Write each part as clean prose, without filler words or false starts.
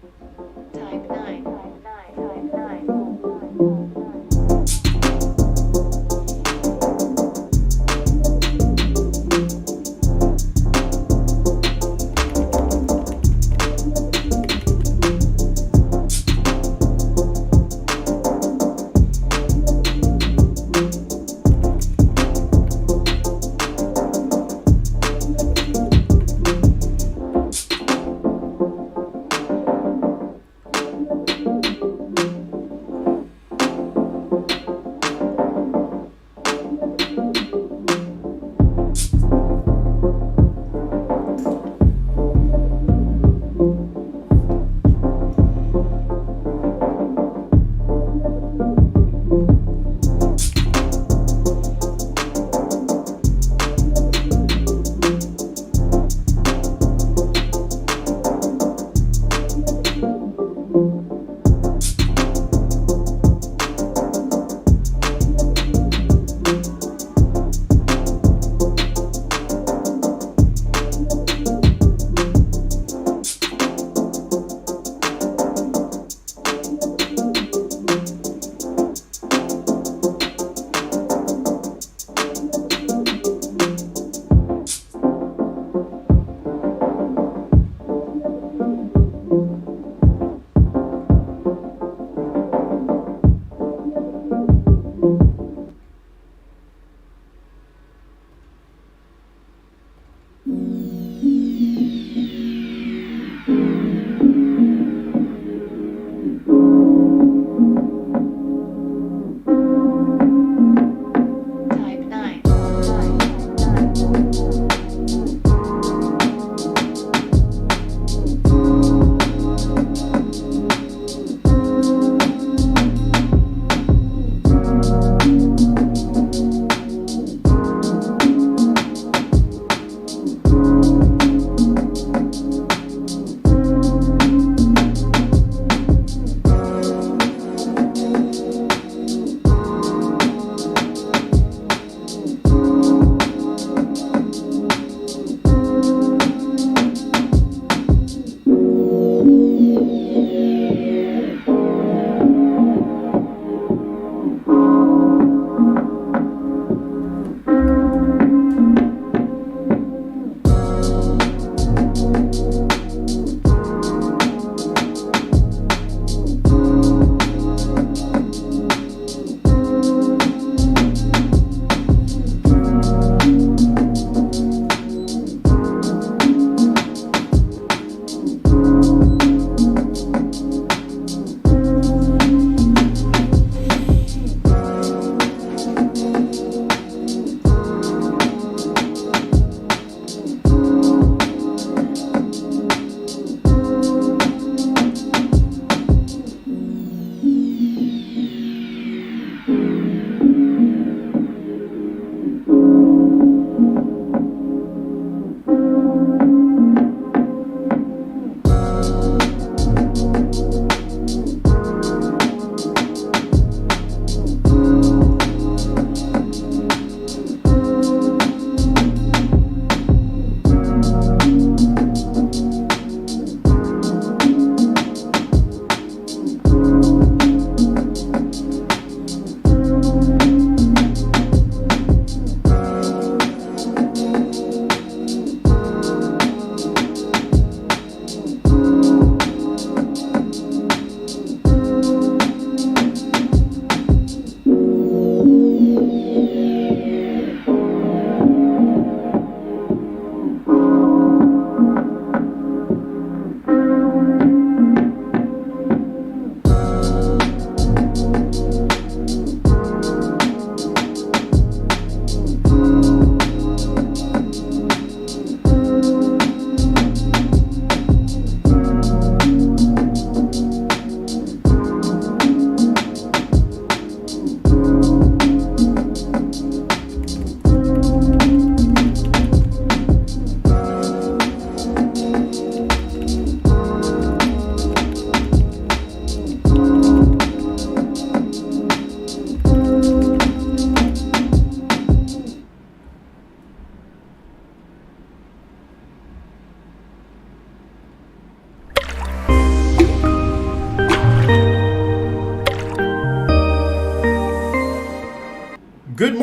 Type 9.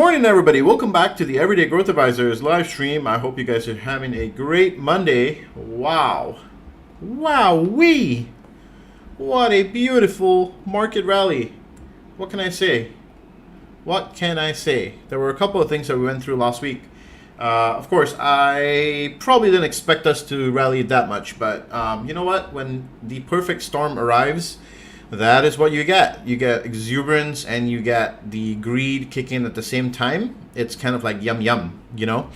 morning, everybody. Welcome back to the Everyday Growth Advisors live stream. I hope you guys are having a great Monday. Wow. Wowee. What a beautiful market rally. What can I say? What can I say? There were a couple of things that we went through last week. Of course, I probably didn't expect us to rally that much, but you know what? When the perfect storm arrives, that is what you get. You get exuberance and you get the greed kicking at the same time. It's kind of like yum yum, you know?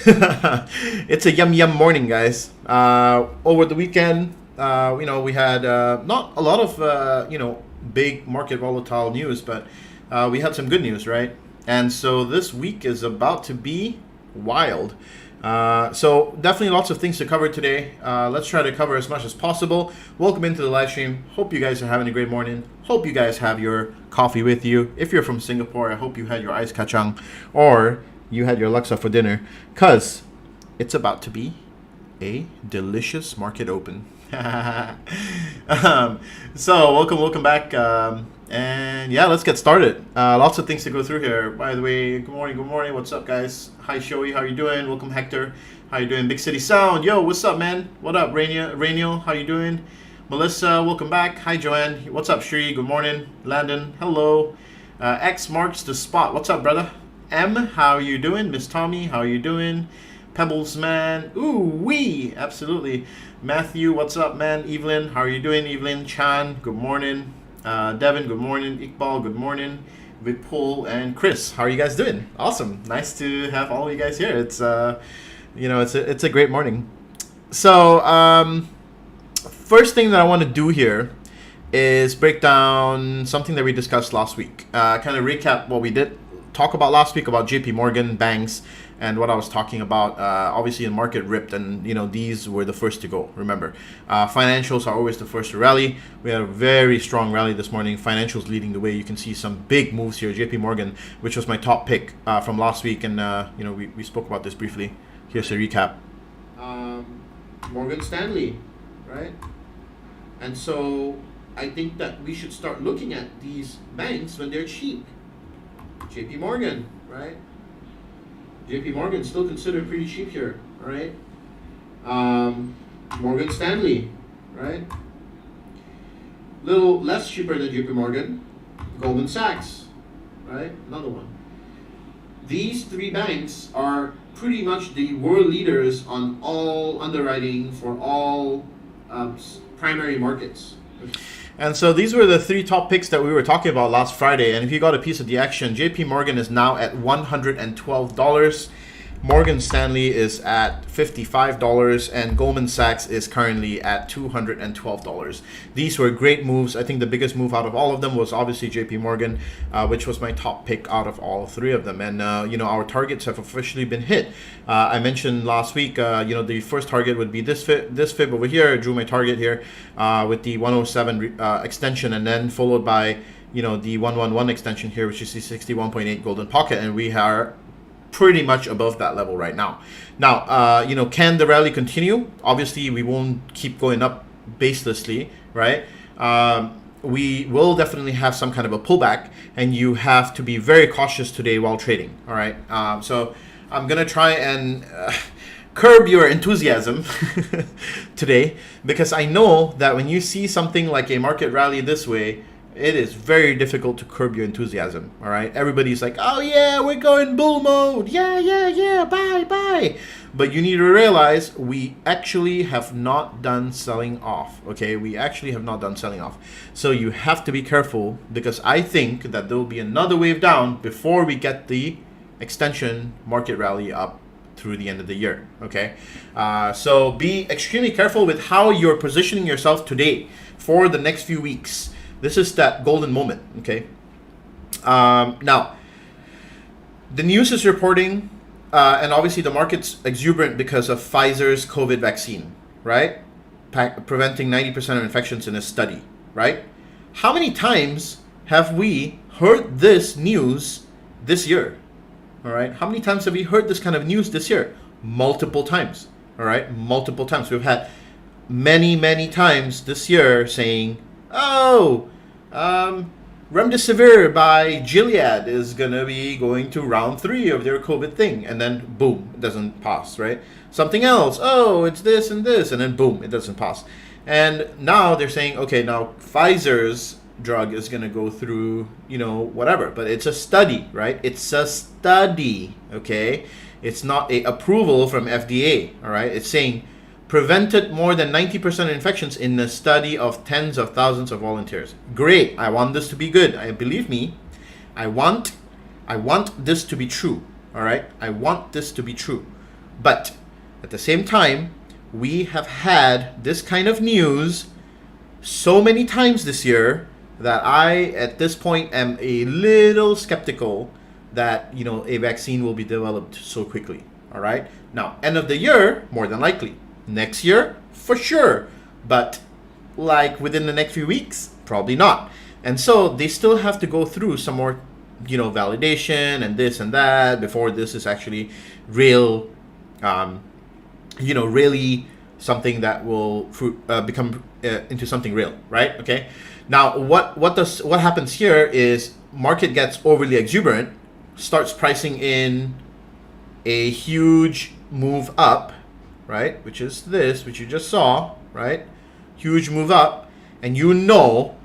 It's a yum yum morning, guys. Over the weekend, we had not a lot of, big market volatile news, but we had some good news, right? And so this week is about to be wild. So definitely lots of things to cover today. Let's try to cover as much as possible. Welcome into the live stream. Hope you guys are having a great morning. Hope you guys have your coffee with you. If you're from Singapore, I hope you had your ice kacang or you had your laksa for dinner, because it's about to be a delicious market open. So welcome back. And yeah, let's get started. Lots of things to go through here. By the way, good morning. What's up, guys? Hi, Shoei. How you doing? Welcome, Hector. How you doing? Big City Sound. Yo, what's up, man? What up, Rainiel? How you doing? Melissa, welcome back. Hi, Joanne. What's up, Shri? Good morning. Landon, hello. X marks the spot. What's up, brother? M, how you doing? Miss Tommy, how you doing? Pebbles, man. Ooh, wee. Absolutely. Matthew, what's up, man? Evelyn, how are you doing? Evelyn, Chan, good morning. Devin, good morning. Iqbal, good morning. Vipul and Chris, how are you guys doing? Awesome, nice to have all of you guys here. It's it's a great morning. So first thing that I want to do here is break down something that we discussed last week. Kind of recap what we did talk about last week about JP Morgan, banks, and what I was talking about. Obviously the market ripped, and these were the first to go. Remember, financials are always the first to rally. We had a very strong rally this morning. Financials leading the way. You can see some big moves here. JP Morgan, which was my top pick from last week, and we spoke about this briefly. Here's a recap. Morgan Stanley, right? And so I think that we should start looking at these banks when they're cheap. JP Morgan, right? JP Morgan still considered pretty cheap here, all right? Morgan Stanley, right? Little less cheaper than JP Morgan. Goldman Sachs, right? Another one. These three banks are pretty much the world leaders on all underwriting for all primary markets. And so these were the three top picks that we were talking about last Friday. And if you got a piece of the action, JP Morgan is now at $112. Morgan Stanley is at $55, and Goldman Sachs is currently at $212. These were great moves. I think the biggest move out of all of them was obviously JP Morgan, which was my top pick out of all three of them. And our targets have officially been hit. I mentioned last week, the first target would be this fib over here. I drew my target here with the 107 extension, and then followed by the 111 extension here, which is the 61.8 golden pocket, and we are pretty much above that level right now. Now, can the rally continue? Obviously, we won't keep going up baselessly, right? We will definitely have some kind of a pullback, and you have to be very cautious today while trading, all right? So I'm going to try and curb your enthusiasm today, because I know that when you see something like a market rally this way, it is very difficult to curb your enthusiasm, all right? Everybody's like, oh yeah, we're going bull mode. Yeah, bye. But you need to realize we actually have not done selling off, okay? We actually have not done selling off. So you have to be careful, because I think that there will be another wave down before we get the extension market rally up through the end of the year, okay? So be extremely careful with how you're positioning yourself today for the next few weeks. This is that golden moment, okay? Now, the news is reporting, and obviously the market's exuberant because of Pfizer's COVID vaccine, right? Preventing 90% of infections in a study, right? How many times have we heard this news this year, all right? How many times have we heard this kind of news this year? Multiple times, all right? Multiple times. We've had many times this year saying, Remdesivir by Gilead is going to be going to round 3 of their COVID thing. And then, boom, it doesn't pass, right? Something else. Oh, it's this and this. And then, boom, it doesn't pass. And now they're saying, okay, now Pfizer's drug is going to go through, whatever. But it's a study, right? It's a study, okay? It's not a approval from FDA, all right? It's saying prevented more than 90% of infections in a study of tens of thousands of volunteers. Great. I want this to be good. Believe me, I want this to be true, all right? I want this to be true. But at the same time, we have had this kind of news so many times this year that I, at this point, am a little skeptical that, a vaccine will be developed so quickly, all right? Now, end of the year, more than likely. Next year, for sure. But like within the next few weeks, probably not. And so they still have to go through some more, validation and this and that before this is actually real, really something that will become into something real, right? Okay. Now, what happens here is market gets overly exuberant, starts pricing in a huge move up, right? Which is this, which you just saw, right? Huge move up, and you know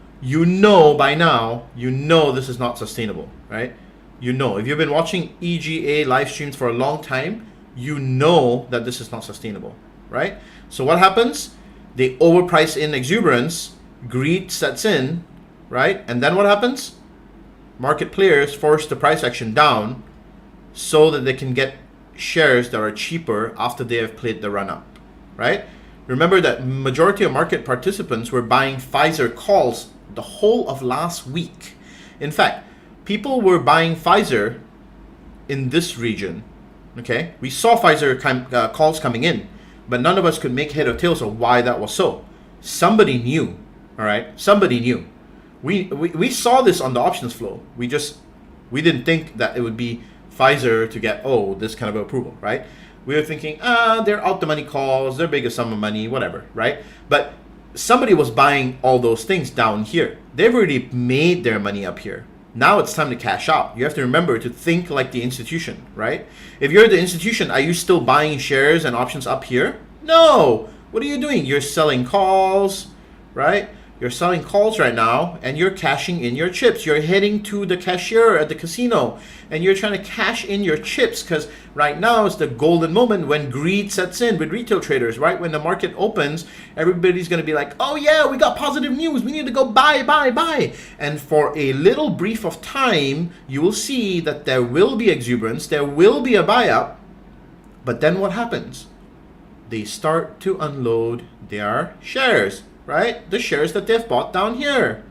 by now, this is not sustainable, right? If you've been watching EGA live streams for a long time, that this is not sustainable, right? So what happens? They overprice in exuberance, greed sets in, right? And then what happens? Market players force the price action down so that they can get shares that are cheaper after they have played the run up, right? Remember that majority of market participants were buying Pfizer calls the whole of last week. In fact, people were buying Pfizer in this region, okay? We saw Pfizer calls coming in, but none of us could make head or tails of why that was so. Somebody knew, all right? Somebody knew. We saw this on the options flow. We didn't think that it would be Pfizer to get, this kind of approval, right? We were thinking, they're out the money calls, they're big a sum of money, whatever, right? But somebody was buying all those things down here. They've already made their money up here. Now it's time to cash out. You have to remember to think like the institution, right? If you're the institution, are you still buying shares and options up here? No. What are you doing? You're selling calls, right? You're selling calls right now and you're cashing in your chips. You're heading to the cashier at the casino and you're trying to cash in your chips because right now is the golden moment when greed sets in with retail traders, right? When the market opens, everybody's going to be like, oh yeah, we got positive news. We need to go buy. And for a little brief of time, you will see that there will be exuberance. There will be a buy up. But then what happens? They start to unload their shares. Right? The shares that they've bought down here.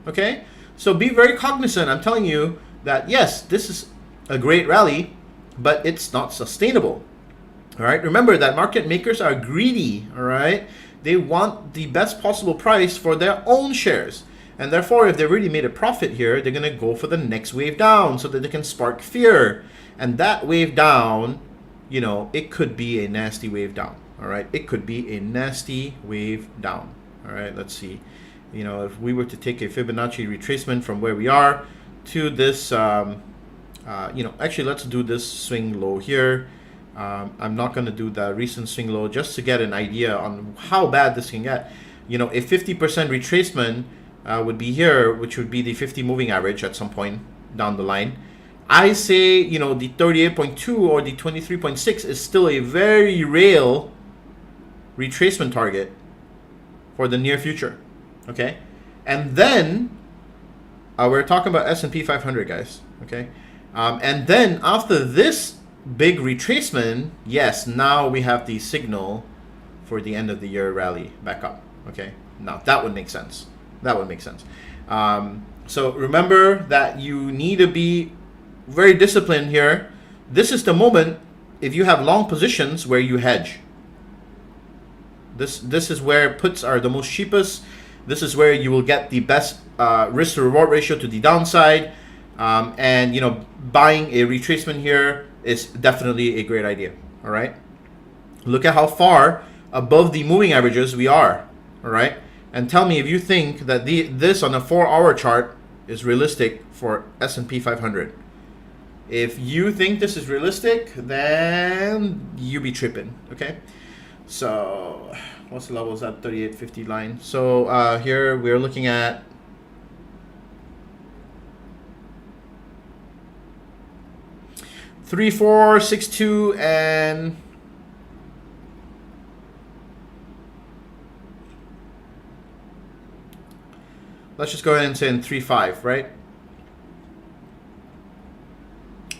Okay? So be very cognizant. I'm telling you that, yes, this is a great rally, but it's not sustainable. All right? Remember that market makers are greedy. All right? They want the best possible price for their own shares. And therefore, if they really made a profit here, they're going to go for the next wave down so that they can spark fear. And that wave down, it could be a nasty wave down. All right, it could be a nasty wave down. All right, let's see. If we were to take a Fibonacci retracement from where we are to this, actually, let's do this swing low here. I'm not going to do the recent swing low just to get an idea on how bad this can get. A 50% retracement would be here, which would be the 50 moving average at some point down the line. I say, the 38.2 or the 23.6 is still a very real retracement target for the near future, okay? And then we're talking about S&P 500, guys, okay? And then after this big retracement, yes, now we have the signal for the end of the year rally back up, okay? Now that would make sense. That would make sense. So remember that you need to be very disciplined here. This is the moment, if you have long positions, where you hedge. This is where puts are the most cheapest. This is where you will get the best risk to reward ratio to the downside. And buying a retracement here is definitely a great idea. All right. Look at how far above the moving averages we are. All right. And tell me if you think that this on a 4-hour chart is realistic for S&P 500. If you think this is realistic, then you be tripping, okay? So, what's the levels at 3850 line? So here we're looking at three, 4, 6, 2, and let's just go ahead and say in 3, 5, right?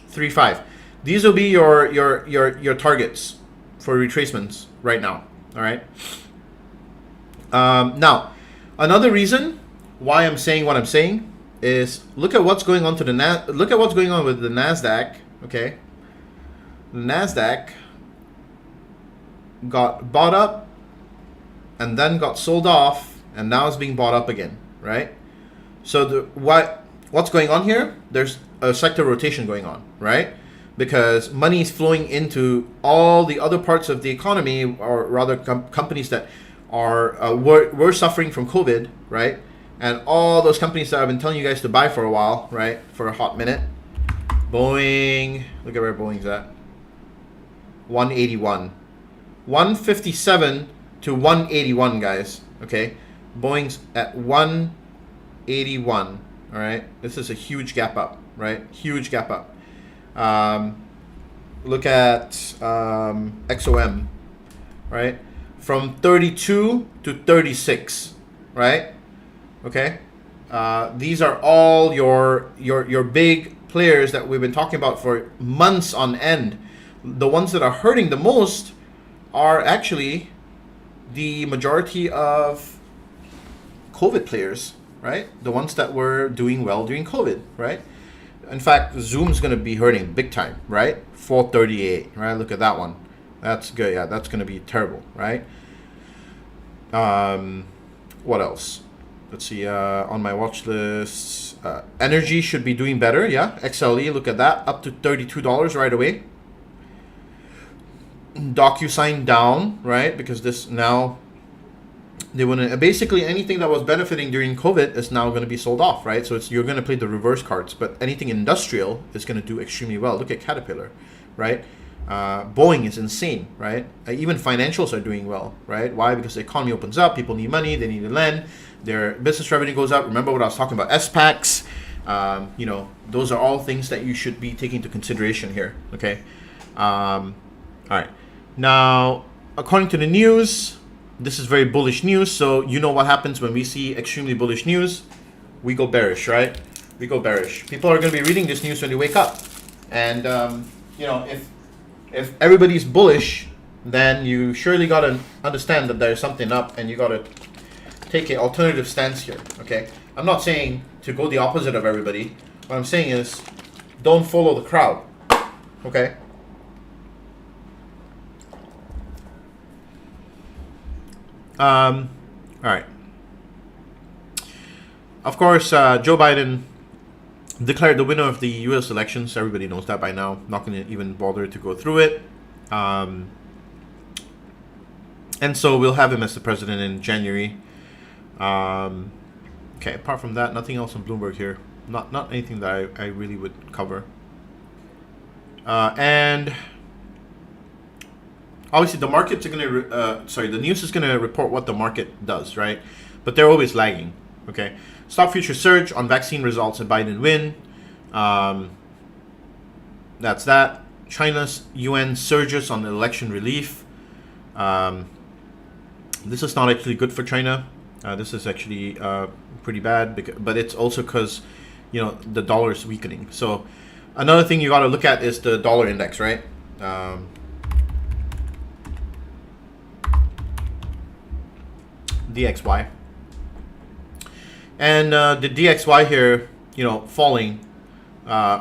3, 5. These will be your targets for retracements right now. All right. Now, another reason why I'm saying what I'm saying is look at what's going on look at what's going on with the Nasdaq. Okay. The Nasdaq got bought up and then got sold off, and now it's being bought up again, right? So what's going on here? There's a sector rotation going on, right? Because money is flowing into all the other parts of the economy, or rather companies that are were suffering from COVID, right? And all those companies that I've been telling you guys to buy for a while, right? For a hot minute. Boeing, look at where Boeing's at. 181. 157 to 181, guys. Okay? Boeing's at 181. All right? This is a huge gap up, right? Huge gap up. Look at XOM, right? From 32 to 36, right? Okay? These are all your big players that we've been talking about for months on end. The ones that are hurting the most are actually the majority of COVID players, right? The ones that were doing well during COVID, right? In fact, Zoom's going to be hurting big time, right? 438, right? Look at that one. That's good. Yeah, that's going to be terrible, right? What else? Let's see. On my watch list, energy should be doing better. Yeah, XLE. Look at that, up to $32 right away. DocuSign down, right? Because this now they want to basically anything that was benefiting during COVID is now going to be sold off, right? So you're going to play the reverse cards, but anything industrial is going to do extremely well. Look at Caterpillar, right? Boeing is insane, right? Even financials are doing well, right? Why? Because the economy opens up, people need money, they need to lend, their business revenue goes up. Remember what I was talking about, SPX. Those are all things that you should be taking into consideration here, okay? All right. Now, according to the news, this is very bullish news. So you know what happens when we see extremely bullish news? We go bearish, right? We go bearish. People are going to be reading this news when they wake up. And, if everybody's bullish, then you surely got to understand that there's something up and you got to take an alternative stance here, okay? I'm not saying to go the opposite of everybody. What I'm saying is don't follow the crowd, okay? All right. Of course, Joe Biden declared the winner of the U.S. elections. Everybody knows that by now. Not going to even bother to go through it. And so we'll have him as the president in January. Okay, apart from that, nothing else on Bloomberg here. Not anything that I really would cover. And obviously the markets are going to, the news is going to report what the market does, right? But they're always lagging, okay? Stock futures surge on vaccine results and Biden win. That's that. China's UN surges on election relief. This is not actually good for China. This is actually pretty bad, but it's also because, the dollar is weakening. So another thing you got to look at is the dollar index, right? DXY. And the DXY here, falling,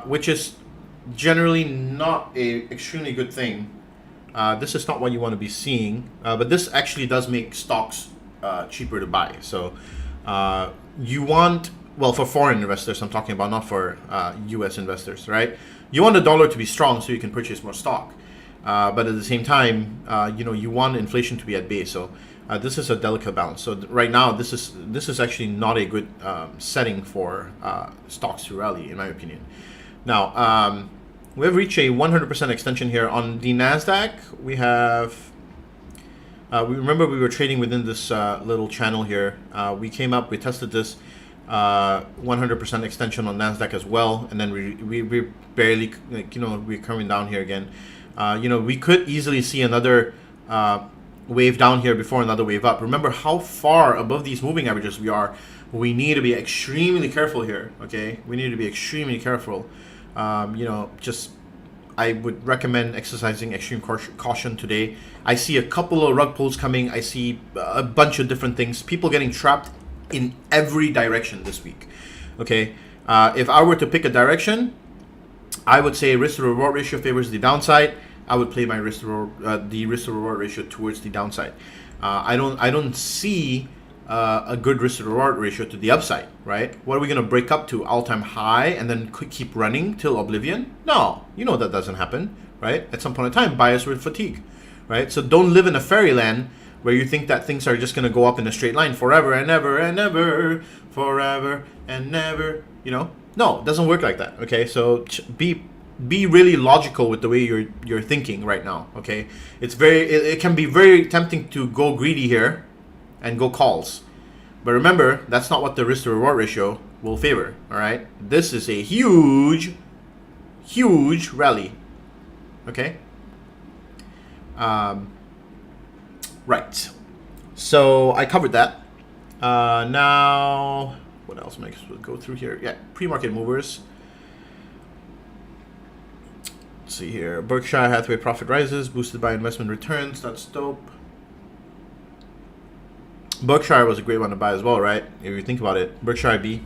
which is generally not a extremely good thing. This is not what you want to be seeing, but this actually does make stocks cheaper to buy. So you want, for foreign investors I'm talking about, not for US investors, right? You want the dollar to be strong so you can purchase more stock. But at the same time, you want inflation to be at bay. So This is a delicate balance. So right now, this is actually not a good setting for stocks to rally, in my opinion. Now, we have reached a 100% extension here on the Nasdaq. We have. We remember we were trading within this little channel here. We came up, we tested this 100% extension on Nasdaq as well, and then we barely, we're coming down here again. We could easily see another wave down here before another wave up. Remember how far above these moving averages we are. We need to be extremely careful here. Okay, we need to be extremely careful. I would recommend exercising extreme caution today. I see a couple of rug pulls coming. I see a bunch of different things. People getting trapped in every direction this week. Okay, if I were to pick a direction, I would say risk to reward ratio favors the downside. I would play my risk to reward ratio towards the downside. I don't see a good risk to reward ratio to the upside, right? What are we going to break up to? All-time high and then keep running till oblivion? No, that doesn't happen, right? At some point in time, buyers will fatigue, right? So don't live in a fairyland where you think that things are just going to go up in a straight line forever and ever and ever, forever and never, No, it doesn't work like that, okay? So be really logical with the way you're thinking right now, okay? It can be very tempting to go greedy here and go calls. But remember, that's not what the risk to reward ratio will favor, all right? This is a huge, huge rally, okay? Right. So I covered that. Now, what else am I supposed to go through here? Yeah, pre-market movers. Let's see here. Berkshire Hathaway profit rises, boosted by investment returns. That's dope. Berkshire was a great one to buy as well, right? If you think about it. Berkshire IB.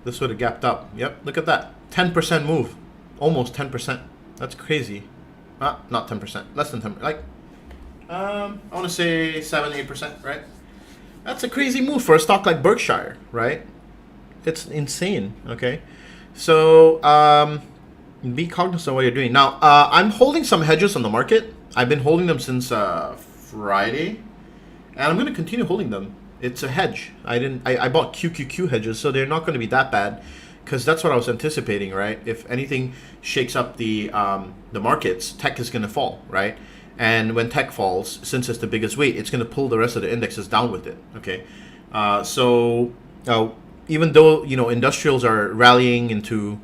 This would have gapped up. Yep, look at that. 10% move. Almost 10%. That's crazy. Not 10%. Less than 10%. I want to say 7-8%, right? That's a crazy move for a stock like Berkshire, right? It's insane, okay? So, be cognizant of what you're doing. Now, I'm holding some hedges on the market. I've been holding them since Friday, and I'm going to continue holding them. It's a hedge. I bought QQQ hedges, so they're not going to be that bad, because that's what I was anticipating, right? If anything shakes up the markets, tech is going to fall, right? And when tech falls, since it's the biggest weight, it's going to pull the rest of the indexes down with it. Okay, so even though industrials are rallying into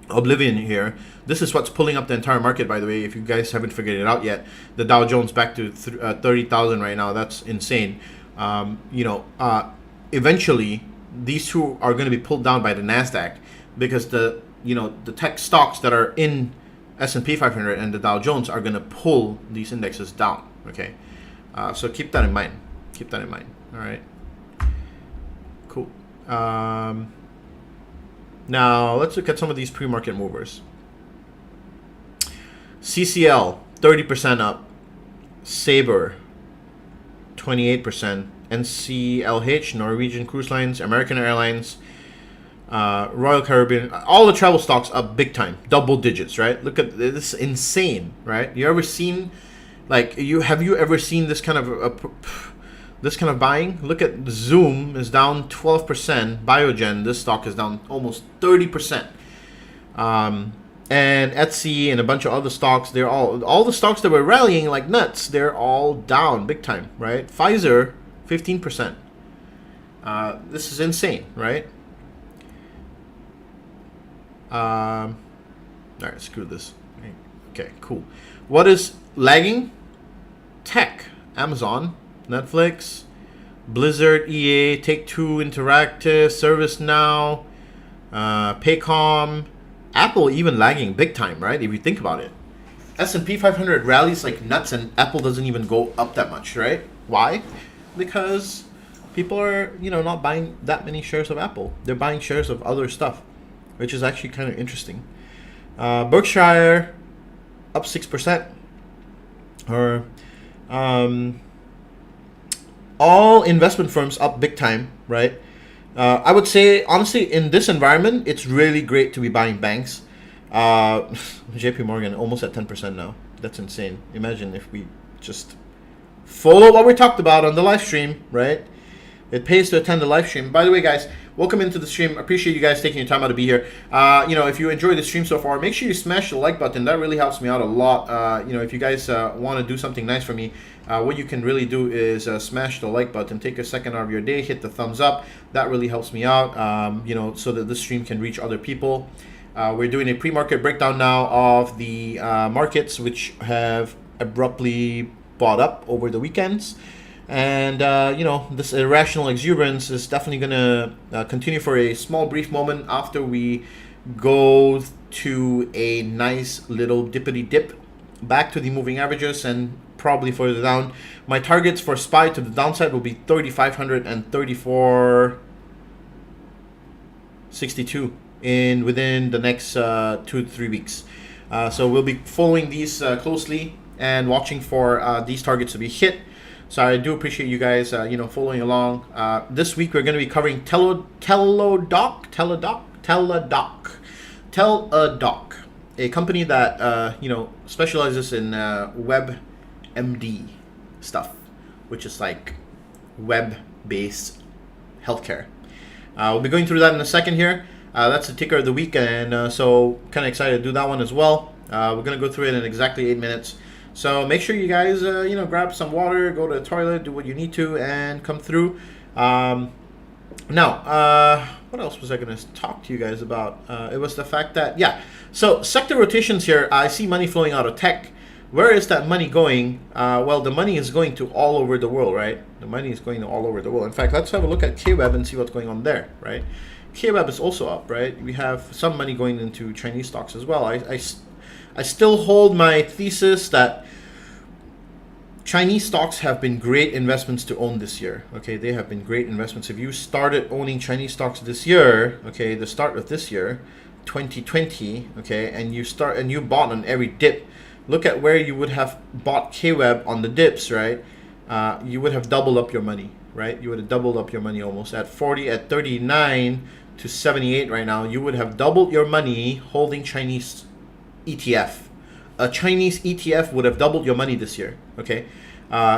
oblivion here, this is what's pulling up the entire market. By the way, if you guys haven't figured it out yet, the Dow Jones back to 30,000 right now. That's insane. Eventually these two are going to be pulled down by the Nasdaq, because the tech stocks that are in S&P 500 and the Dow Jones are going to pull these indexes down. Okay, so keep that in mind. Keep that in mind. All right. Cool. Now let's look at some of these pre-market movers. CCL 30% up. Sabre 28%. NCLH, Norwegian Cruise Lines, American Airlines, Royal Caribbean, all the travel stocks up big time, double digits, right? Look at this, insane, right? Have you ever seen this kind of buying? Look at Zoom is down 12%, Biogen, this stock is down almost 30%. And Etsy and a bunch of other stocks, they're all the stocks that were rallying like nuts, they're all down big time, right? Pfizer 15%. This is insane, right? All right, screw this. Okay, cool. What is lagging? Tech, Amazon, Netflix, Blizzard, EA, Take-Two Interactive, ServiceNow, Paycom, Apple even lagging big time, right? If you think about it. S&P 500 rallies like nuts and Apple doesn't even go up that much, right? Why? Because people are, not buying that many shares of Apple. They're buying shares of other stuff, which is actually kind of interesting. Berkshire up 6%. Or all investment firms up big time, right? I would say, honestly, in this environment, it's really great to be buying banks. JP Morgan almost at 10% now. That's insane. Imagine if we just follow what we talked about on the live stream, right? It pays to attend the live stream. By the way, guys, welcome into the stream. Appreciate you guys taking your time out to be here. If you enjoyed the stream so far, make sure you smash the like button. That really helps me out a lot. If you guys want to do something nice for me, what you can really do is smash the like button. Take a second out of your day, hit the thumbs up. That really helps me out, so that this stream can reach other people. We're doing a pre-market breakdown now of the markets which have abruptly bought up over the weekends. And, this irrational exuberance is definitely going to continue for a small, brief moment after we go to a nice little dippity dip back to the moving averages and probably further down. My targets for SPY to the downside will be 3,500 and 3,462 within the next 2 to 3 weeks. So we'll be following these closely and watching for these targets to be hit. So I do appreciate you guys, following along. This week we're going to be covering Teladoc, a company that specializes in WebMD stuff, which is like web-based healthcare. We'll be going through that in a second here. That's the ticker of the week, and so kind of excited to do that one as well. We're going to go through it in exactly 8 minutes. So make sure you guys, grab some water, go to the toilet, do what you need to, and come through. Now, what else was I going to talk to you guys about? It was the fact that, so sector rotations here, I see money flowing out of tech. Where is that money going? Well, the money is going to all over the world, right? The money is going to all over the world. In fact, let's have a look at KWeb and see what's going on there, right? KWeb is also up, right? We have some money going into Chinese stocks as well. I still hold my thesis that Chinese stocks have been great investments to own this year. Okay, they have been great investments. If you started owning Chinese stocks this year, okay, the start of this year, 2020, okay, and you bought on every dip, look at where you would have bought KWeb on the dips, right? You would have doubled up your money, right? You would have doubled up your money almost at 39 to 78 right now. You would have doubled your money holding Chinese ETF. A Chinese ETF would have doubled your money this year. Okay,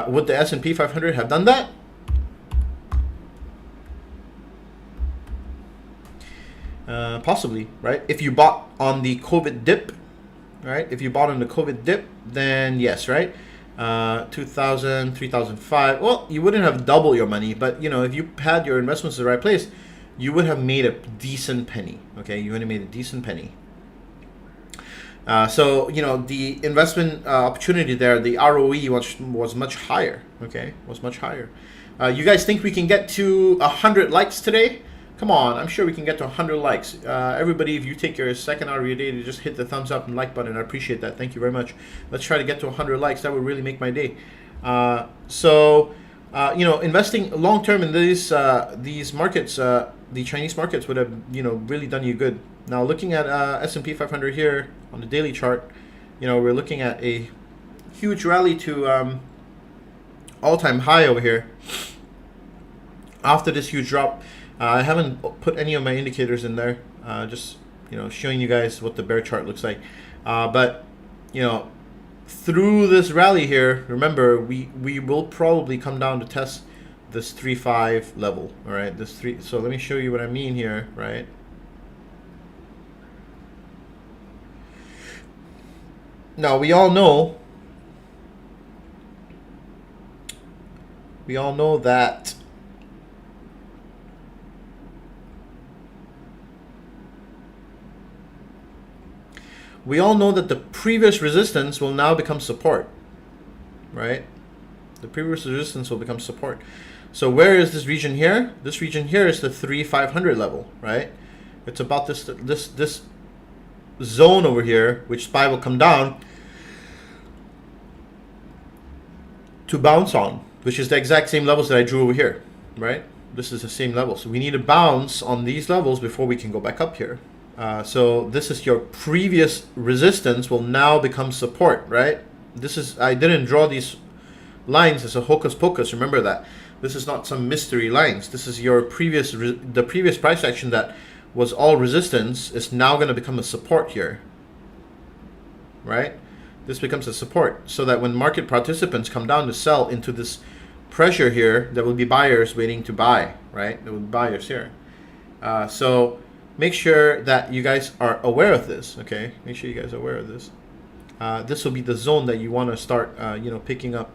would the S&P 500 have done that? Possibly, right? If you bought on the COVID dip, right? If you bought on the COVID dip, then yes, right? 2000, 3005. Well, you wouldn't have doubled your money, but if you had your investments in the right place, you would have made a decent penny. Okay, you would have made a decent penny. So the investment opportunity there, the ROE was much higher. Okay, was much higher. You guys think we can get to 100 likes today? Come on, I'm sure we can get to 100 likes. Everybody, if you take your second out of your day to just hit the thumbs up and like button, I appreciate that. Thank you very much. Let's try to get to 100 likes. That would really make my day. Investing long term in these markets, the Chinese markets would have really done you good. Now looking at S&P 500 here on the daily chart, we're looking at a huge rally to all-time high over here. After this huge drop, I haven't put any of my indicators in there, just showing you guys what the bear chart looks like. But through this rally here, remember we will probably come down to test this 3.5 level. All right, this 3. So let me show you what I mean here, right? Now we all know that the previous resistance will now become support, right? The previous resistance will become support. So where is this region here? This region here is the 3,500 level, right? It's about this zone over here, which SPY will come down to bounce on, which is the exact same levels that I drew over here, right? This is the same level. So we need to bounce on these levels before we can go back up here. So this is your previous resistance will now become support, right? I didn't draw these lines as a hocus pocus. Remember that. This is not some mystery lines. This is your the previous price action that was all resistance is now going to become a support here. right? This becomes a support, so that when market participants come down to sell into this pressure here, there will be buyers waiting to buy, right? There will be buyers here. So make sure that you guys are aware of this, okay? Make sure you guys are aware of this. This will be the zone that you want to start, picking up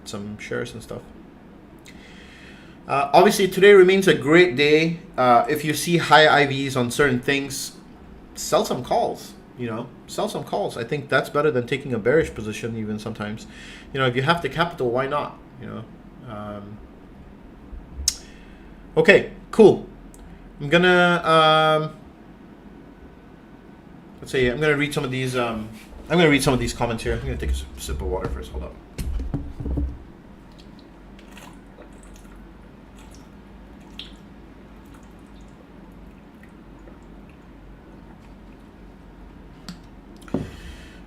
some shares and stuff. Obviously, today remains a great day. If you see high IVs on certain things, sell some calls. Sell some calls. I think that's better than taking a bearish position even sometimes. If you have the capital, why not? Okay, cool. I'm gonna I'm gonna read some of these. I'm gonna read some of these comments here. I'm gonna take a sip of water first. Hold up.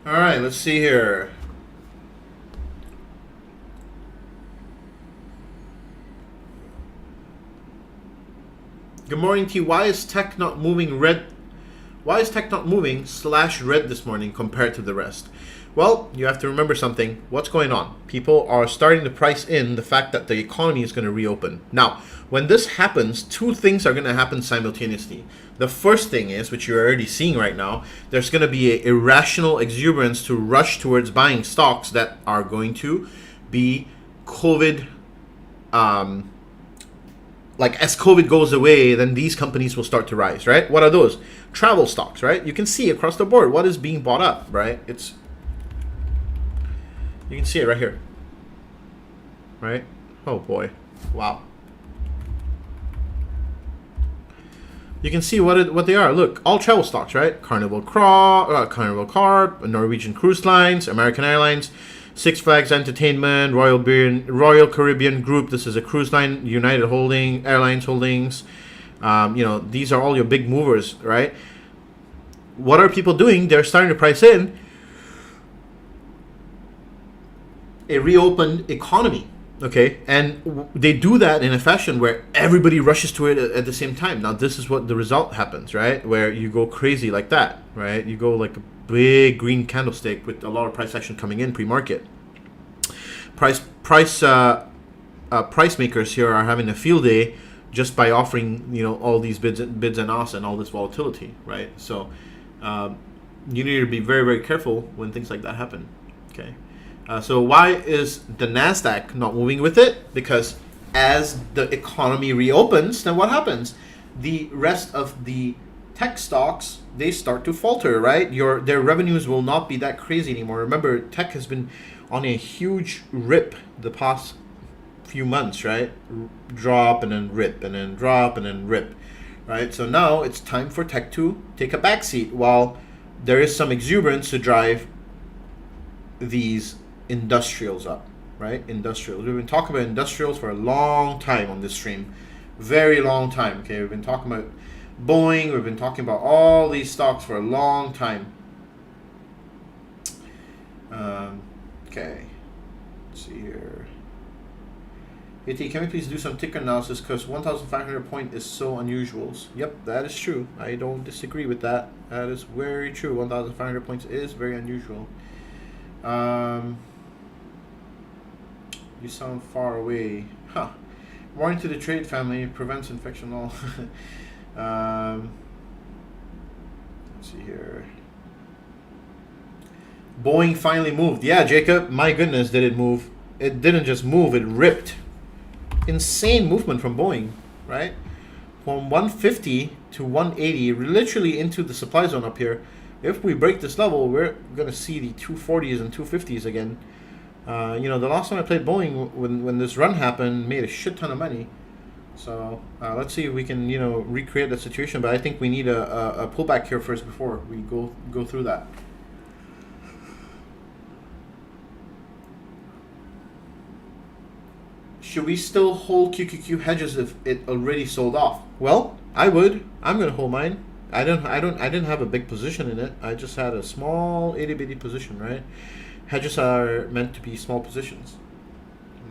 All right, let's see here. Good morning, T. Why is tech not moving red? Why is tech not moving /red this morning compared to the rest? Well, you have to remember something. What's going on? People are starting to price in the fact that the economy is going to reopen. Now, when this happens, two things are going to happen simultaneously. The first thing is, which you're already seeing right now, there's going to be an irrational exuberance to rush towards buying stocks that are going to be COVID. As COVID goes away, then these companies will start to rise, right? What are those? Travel stocks, right? You can see across the board what is being bought up, right? You can see it right here, right? Oh boy, wow. You can see what they are. Look, all travel stocks, right? Carnival Corp, Norwegian Cruise Lines, American Airlines, Six Flags Entertainment, Royal Caribbean Group. This is a cruise line. United Airlines Holdings. These are all your big movers, right? What are people doing? They're starting to price in a reopened economy, okay? And they do that in a fashion where everybody rushes to it at the same time. Now, this is what the result happens, right? Where you go crazy like that, right? You go like a big green candlestick with a lot of price action coming in pre-market. Price makers here are having a field day just by offering, all these bids and asks and all this volatility, right? So you need to be very, very careful when things like that happen, okay? So why is the NASDAQ not moving with it? Because as the economy reopens, then what happens? The rest of the tech stocks, they start to falter, right? Their revenues will not be that crazy anymore. Remember, tech has been on a huge rip the past few months, right? Drop and then rip and then drop and then rip, right? So now it's time for tech to take a backseat while there is some exuberance to drive these industrials up, right? Industrials. We've been talking about industrials for a long time on this stream. Very long time, okay? We've been talking about Boeing. We've been talking about all these stocks for a long time. Okay. Let's see here. AT, can we please do some ticker analysis because 1,500 point is so unusual. Yep, that is true. I don't disagree with that. That is very true. 1,500 points is very unusual. You sound far away. Huh. Warning to the trade family prevents infection. All. Let's see here. Boeing finally moved. Yeah, Jacob. My goodness, did it move? It didn't just move. It ripped. Insane movement from Boeing, right? From 150 to 180, literally into the supply zone up here. If we break this level, we're gonna see the 240s and 250s again. The last time I played Boeing, when this run happened, made a shit ton of money. So let's see if we can, recreate that situation. But I think we need a pullback here first before we go through that. Should we still hold QQQ hedges if it already sold off? Well, I would. I'm gonna hold mine. I didn't have a big position in it. I just had a small itty bitty position, right? Hedges are meant to be small positions,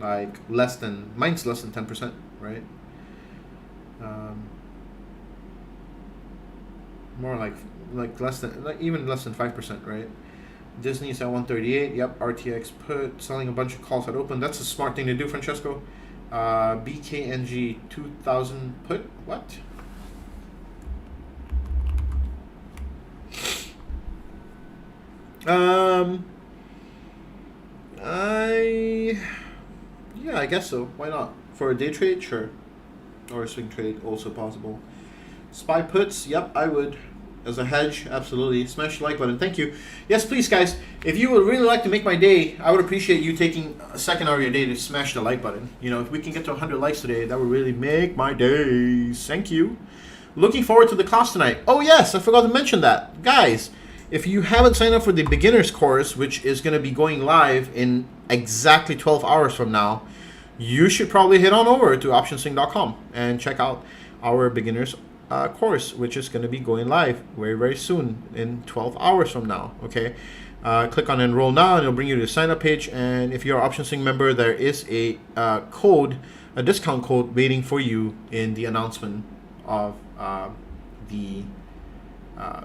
like mine's less than 10%, right? More like even less than 5%, right? Disney's at 138. Yep, RTX put, selling a bunch of calls at open. That's a smart thing to do, Francesco. BKNG 2000 put. What? Yeah, I guess so. Why not? For a day trade, sure. Or a swing trade, also possible. SPY puts, yep, I would. As a hedge, absolutely. Smash the like button. Thank you. Yes, please, guys. If you would really like to make my day, I would appreciate you taking a second out of your day to smash the like button. You know, if we can get to 100 likes today, that would really make my day. Thank you. Looking forward to the class tonight. Oh, yes, I forgot to mention that. Guys, if you haven't signed up for the beginner's course, which is going to be going live in exactly 12 hours from now, you should probably head on over to optionsync.com and check out our beginner's course, which is going to be going live very, very soon in 12 hours from now. Okay, click on enroll now and it'll bring you to the sign up page. And if you're an OptionSync member, there is a code, a discount code waiting for you in the announcement of the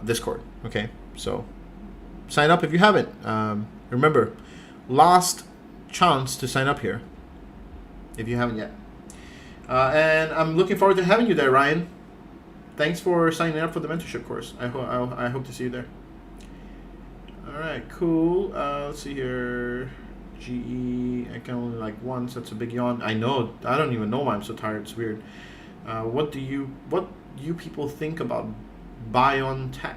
Discord. Okay, so sign up if you haven't. Remember, last chance to sign up here if you haven't yet. And I'm looking forward to having you there, Ryan. Thanks for signing up for the mentorship course. I hope to see you there. All right, cool. Let's see here. GE, I can only like once. That's a big yawn. I know. I don't even know why I'm so tired. It's weird. What do you people think about BioNTech?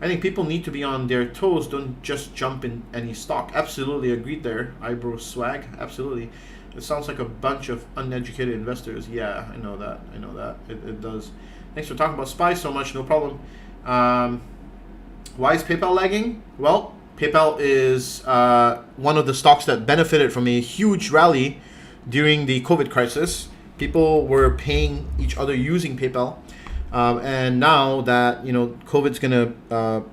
I think people need to be on their toes. Don't just jump in any stock. Absolutely agreed there. Eyebrow swag. Absolutely. It sounds like a bunch of uneducated investors. Yeah, I know that. I know that. It does. Thanks for talking about SPY so much. No problem. Why is PayPal lagging? Well, PayPal is one of the stocks that benefited from a huge rally during the COVID crisis. People were paying each other using PayPal. And now that, COVID's going to,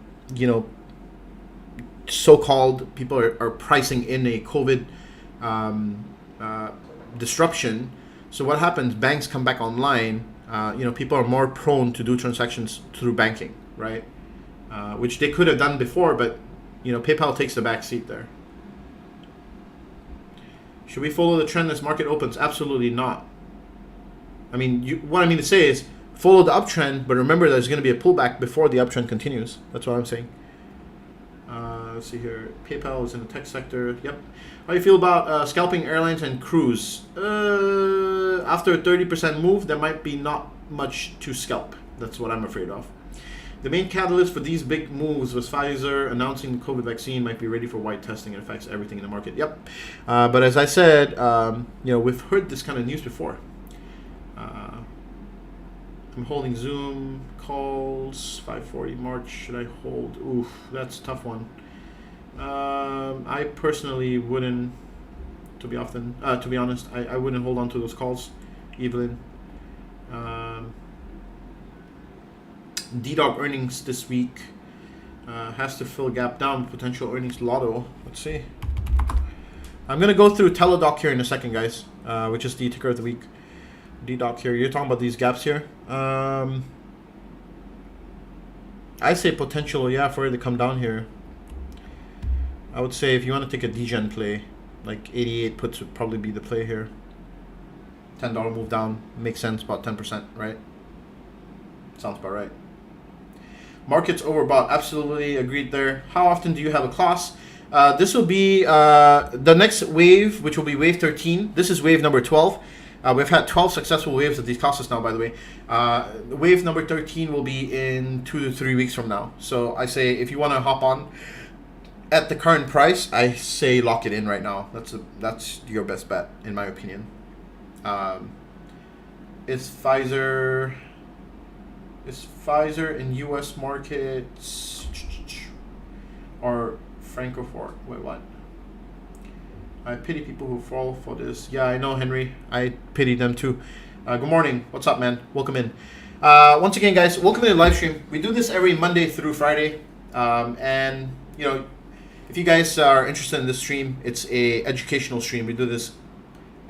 so-called people are pricing in a COVID disruption. So what happens? Banks come back online. People are more prone to do transactions through banking, right? Which they could have done before, but PayPal takes the back seat there. Should we follow the trend as market opens? Absolutely not. I mean, what I mean to say is follow the uptrend, but remember there's going to be a pullback before the uptrend continues. That's what I'm saying. Let's see here. PayPal is in the tech sector. Yep. How do you feel about scalping airlines and cruise? After a 30% move, there might be not much to scalp. That's what I'm afraid of. The main catalyst for these big moves was Pfizer announcing the COVID vaccine might be ready for wide testing and affects everything in the market. Yep. But as I said, we've heard this kind of news before. I'm holding Zoom calls 540 March. Should I hold? Oof, that's a tough one. I personally wouldn't. To be honest, I wouldn't hold on to those calls, Evelyn. DDOC earnings this week has to fill gap down potential earnings lotto. Let's see. I'm gonna go through Teladoc here in a second, guys, which is the ticker of the week. DDOC here. You're talking about these gaps here. I say potential, yeah, for it to come down here. I would say if you want to take a DGen play, like 88 puts would probably be the play here. $10 move down makes sense, about 10%, right? Sounds about right. Markets overbought, absolutely agreed there. How often do you have a class? This will be the next wave, which will be wave 13. This is wave number 12. We've had 12 successful waves of these classes now, by the way. Wave number 13 will be in 2 to 3 weeks from now. So I say if you want to hop on at the current price, I say lock it in right now. That's your best bet, in my opinion. Is Pfizer in U.S. markets or Francophone? Wait, what? I pity people who fall for this. Yeah, I know, Henry. I pity them too. Good morning. What's up, man? Welcome in. Once again, guys, welcome to the live stream. We do this every Monday through Friday. And, if you guys are interested in this stream, it's a educational stream. We do this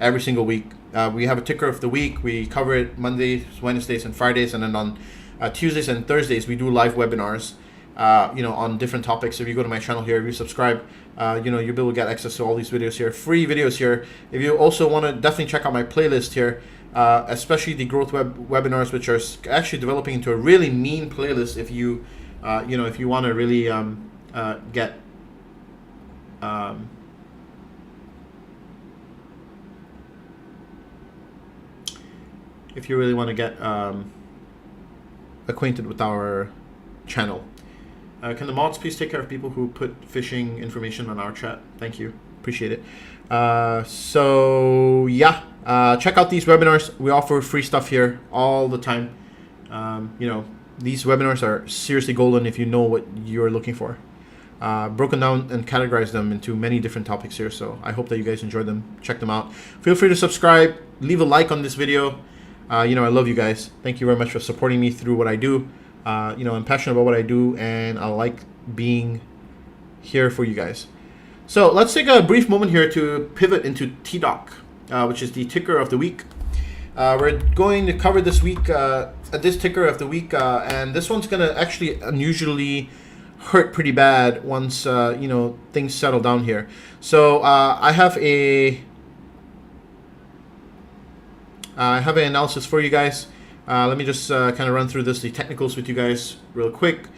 every single week. We have a ticker of the week. We cover it Mondays, Wednesdays, and Fridays. And then on Tuesdays and Thursdays, we do live webinars on different topics. If you go to my channel here, if you subscribe, you'll be able to get access to all these videos here, free videos here. If you also want to definitely check out my playlist here, especially the growth webinars, which are actually developing into a really mean playlist. If you, if you want to really get if you really want to get acquainted with our channel. Can the mods please take care of people who put phishing information on our chat? Thank you. Appreciate it. So yeah, check out these webinars. We offer free stuff here all the time. These webinars are seriously golden if you know what you're looking for. Broken down and categorized them into many different topics here. So I hope that you guys enjoyed them. Check them out. Feel free to subscribe. Leave a like on this video. I love you guys. Thank you very much for supporting me through what I do. I'm passionate about what I do, and I like being here for you guys. So let's take a brief moment here to pivot into TDOC, which is the ticker of the week. We're going to cover this week, this ticker of the week, and this one's going to actually unusually hurt pretty bad once, things settle down here. So I have an analysis for you guys. Let me just kind of run through the technicals with you guys real quick.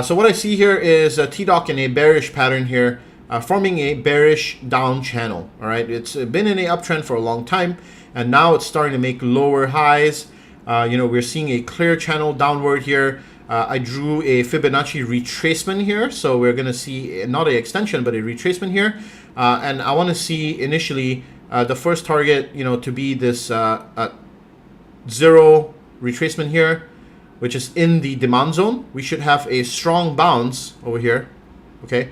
So what I see here is TDOC in a bearish pattern here, forming a bearish down channel. All right, it's been in an uptrend for a long time, and now it's starting to make lower highs. We're seeing a clear channel downward here. I drew a Fibonacci retracement here, so we're going to see not an extension but a retracement here, and I want to see initially the first target, to be this 0 retracement here, which is in the demand zone. We should have a strong bounce over here. Okay,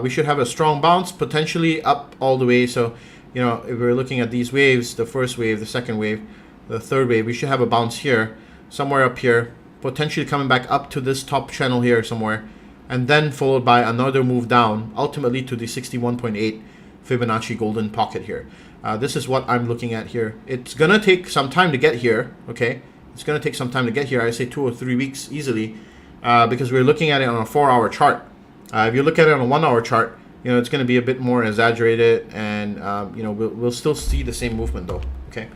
we should have a strong bounce, potentially up all the way. So if we're looking at these waves, the first wave, the second wave, the third wave, we should have a bounce here, somewhere up here, potentially coming back up to this top channel here somewhere, and then followed by another move down, ultimately to the 61.8 Fibonacci golden pocket here. This is what I'm looking at here. It's gonna take some time to get here. Okay, it's gonna take some time to get here. I say 2 or 3 weeks easily, because we're looking at it on a 4-hour chart. If you look at it on a 1-hour chart, it's gonna be a bit more exaggerated, and we'll still see the same movement though. Okay,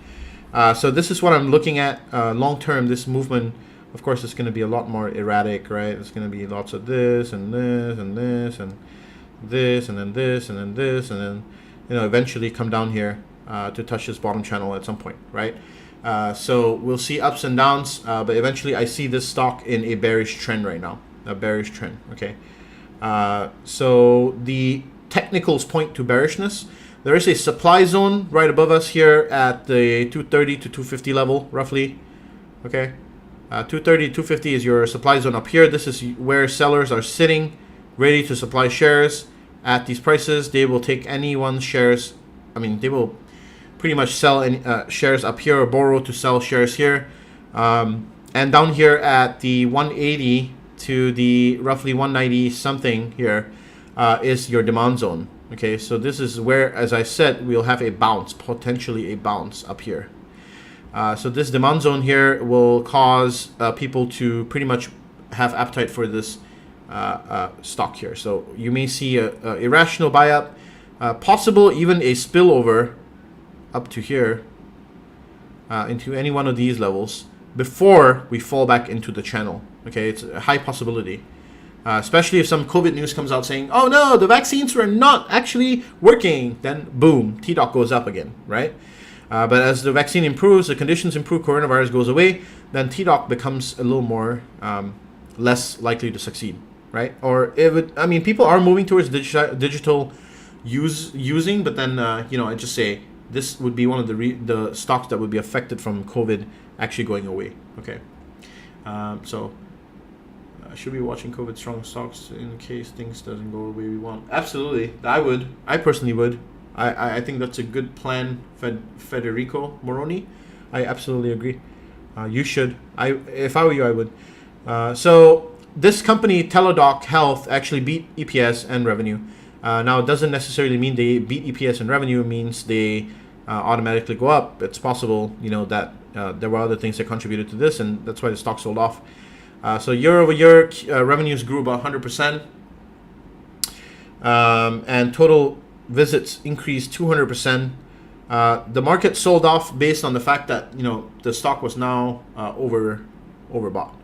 so this is what I'm looking at long term. This movement, of course, is going to be a lot more erratic, right? It's going to be lots of this and this and this and this and then this and then this, and then eventually come down here to touch this bottom channel at some point, right? So we'll see ups and downs, but eventually I see this stock in a bearish trend right now, a bearish trend. Okay, so the technicals point to bearishness. There is a supply zone right above us here at the 230 to 250 level, roughly. Okay, 230 to 250 is your supply zone up here. This is where sellers are sitting, ready to supply shares at these prices. They will take anyone's shares. They will pretty much sell any shares up here, or borrow to sell shares here. And down here at the 180 to the roughly 190 something here is your demand zone. Okay, so this is where, as I said, we'll have a bounce, potentially a bounce up here. So this demand zone here will cause people to pretty much have appetite for this stock here. So you may see a irrational buy up, possible even a spillover up to here into any one of these levels before we fall back into the channel. Okay, it's a high possibility. Especially if some COVID news comes out saying, oh no, the vaccines were not actually working, then boom, TDOC goes up again, right? But as the vaccine improves, the conditions improve, coronavirus goes away, then TDOC becomes a little more less likely to succeed, right? Or people are moving towards digital using, but then I just say this would be one of the stocks that would be affected from COVID actually going away. Okay, so. Should be watching COVID strong stocks in case things doesn't go the way we want. Absolutely, I would. I personally would. I think that's a good plan, Federico Moroni. I absolutely agree. You should. If I were you, I would. So this company, Teladoc Health, actually beat EPS and revenue. Now it doesn't necessarily mean they beat EPS and revenue. It means they automatically go up. It's possible, that there were other things that contributed to this, and that's why the stock sold off. So year over year, revenues grew about 100%, and total visits increased 200%. The market sold off based on the fact that the stock was now overbought.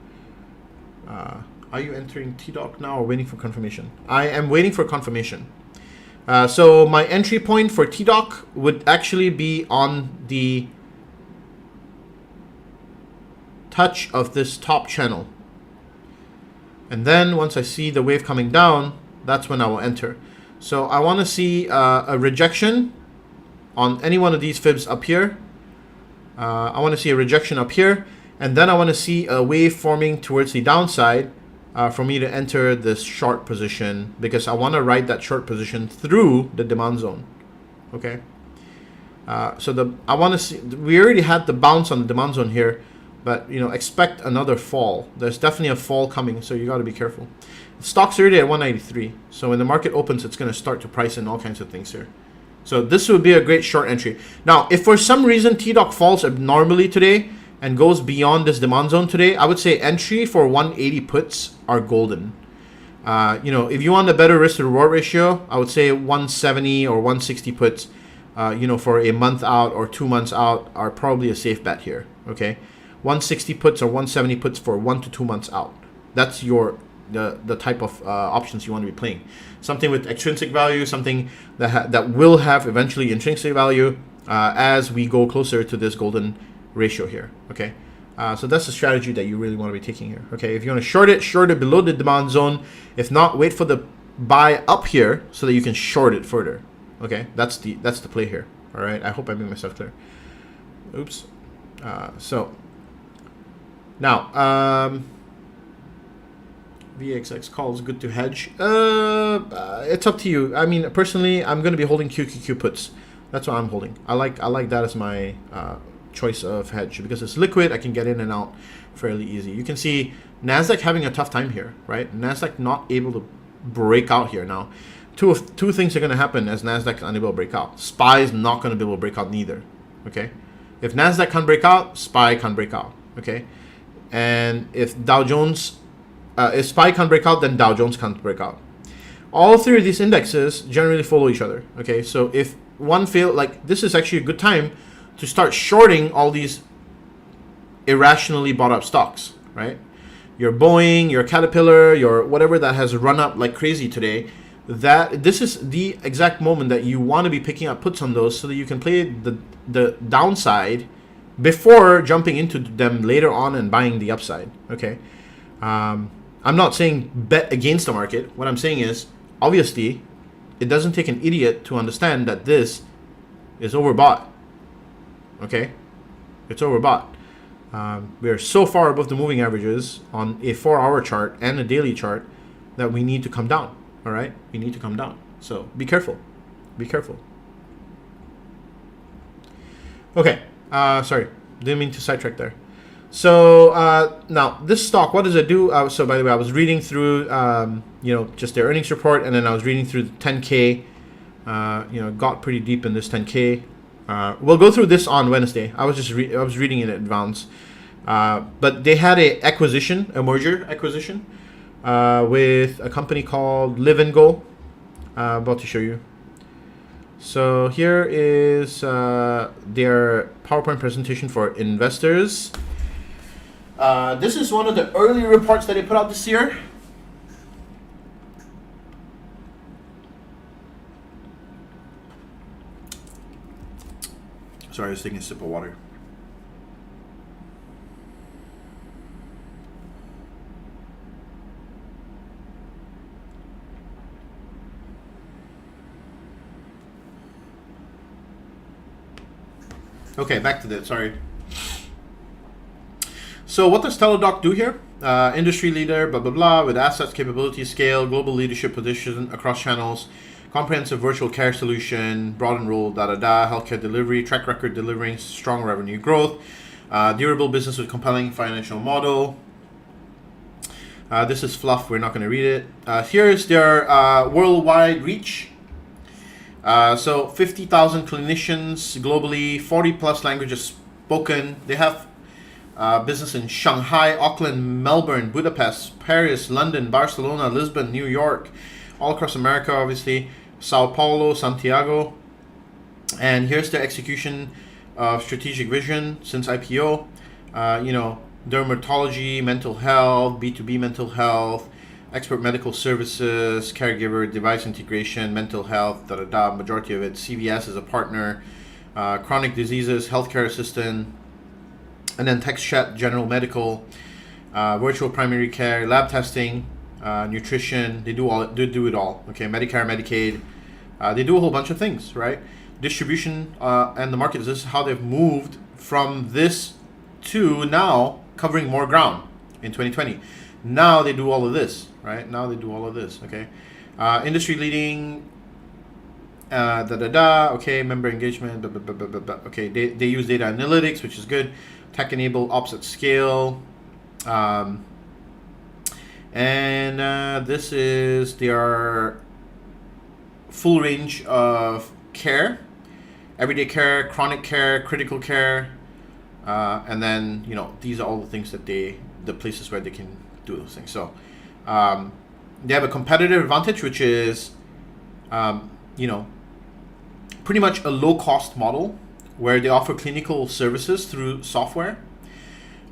Are you entering TDOC now or waiting for confirmation? I am waiting for confirmation. So my entry point for TDOC would actually be on the touch of this top channel. And then once I see the wave coming down, that's when I will enter. So I want to see a rejection on any one of these fibs up here. I want to see a rejection up here. And then I want to see a wave forming towards the downside for me to enter this short position, because I want to ride that short position through the demand zone. Okay. So I want to see, we already had the bounce on the demand zone here, but expect another fall. There's definitely a fall coming, so you got to be careful. The stock's already at 193, so when the market opens, it's going to start to price in all kinds of things here. So this would be a great short entry. Now, if for some reason TDOC falls abnormally today and goes beyond this demand zone today, I would say entry for 180 puts are golden. If you want a better risk to reward ratio, I would say 170 or 160 puts, for a month out or 2 months out are probably a safe bet here. Okay, 160 puts or 170 puts for 1 to 2 months out. That's the type of options you want to be playing. Something with extrinsic value, something that will have eventually intrinsic value as we go closer to this golden ratio here. Okay, so that's the strategy that you really want to be taking here. Okay, if you want to short it below the demand zone. If not, wait for the buy up here so that you can short it further. Okay, that's the play here. All right, I hope I made myself clear. Oops. So now VXX call is good to hedge. It's up to you. I mean, personally, I'm going to be holding QQQ puts. That's what I'm holding. I like that as my choice of hedge because it's liquid. I can get in and out fairly easy. You can see Nasdaq having a tough time here, right? Nasdaq not able to break out here now. Two things are going to happen as Nasdaq is unable to break out. SPY is not going to be able to break out neither. Okay, if Nasdaq can't break out, SPY can't break out. Okay, and if Dow Jones if SPY can't break out, then Dow Jones can't break out. All three of these indexes generally follow each other. Okay, so if one fail, like this is actually a good time to start shorting all these irrationally bought up stocks, right? Your Boeing, your Caterpillar, your whatever that has run up like crazy today. This is the exact moment that you want to be picking up puts on those so that you can play the downside before jumping into them later on and buying the upside. Okay. I'm not saying bet against the market. What I'm saying is, obviously, it doesn't take an idiot to understand that this is overbought. Okay? It's overbought. We are so far above the moving averages on a 4-hour chart and a daily chart that we need to come down. All right? We need to come down. So be careful. Be careful. Okay. Sorry. Didn't mean to sidetrack there. So now this stock, what does it do? So by the way, I was reading through, just their earnings report, and then I was reading through the 10K. Got pretty deep in this 10K. We'll go through this on Wednesday. I was reading it in advance, but they had a merger acquisition, with a company called Live and Go. About to show you. So here is their PowerPoint presentation for investors. This is one of the early reports that they put out this year. Sorry, I was taking a sip of water. Okay, back to that, sorry. So what does Teladoc do here? Industry leader, blah, blah, blah, with assets, capability, scale, global leadership position across channels, comprehensive virtual care solution, broad and roll, healthcare delivery, track record delivering strong revenue growth, durable business with compelling financial model. This is fluff, we're not going to read it. Here's their worldwide reach. So 50,000 clinicians globally, 40 plus languages spoken. They have business in Shanghai, Auckland, Melbourne, Budapest, Paris, London, Barcelona, Lisbon, New York, all across America, obviously, Sao Paulo, Santiago. And here's the execution of strategic vision since IPO. Dermatology, mental health, B2B mental health, expert medical services, caregiver, device integration, mental health, majority of it. CVS is a partner, chronic diseases, healthcare assistant, and then text chat, general medical, virtual primary care, lab testing, nutrition. They do it all. Okay, Medicare, Medicaid. They do a whole bunch of things, right? Distribution and the market. This is how they've moved from this to now covering more ground in 2020. Now they do all of this, right? Okay. Industry leading, okay, member engagement, okay, they use data analytics, which is good. Tech-enabled ops at scale. This is their full range of care, everyday care, chronic care, critical care, and then these are all the things that the places where they can do those things. So they have a competitive advantage, which is pretty much a low cost model where they offer clinical services through software,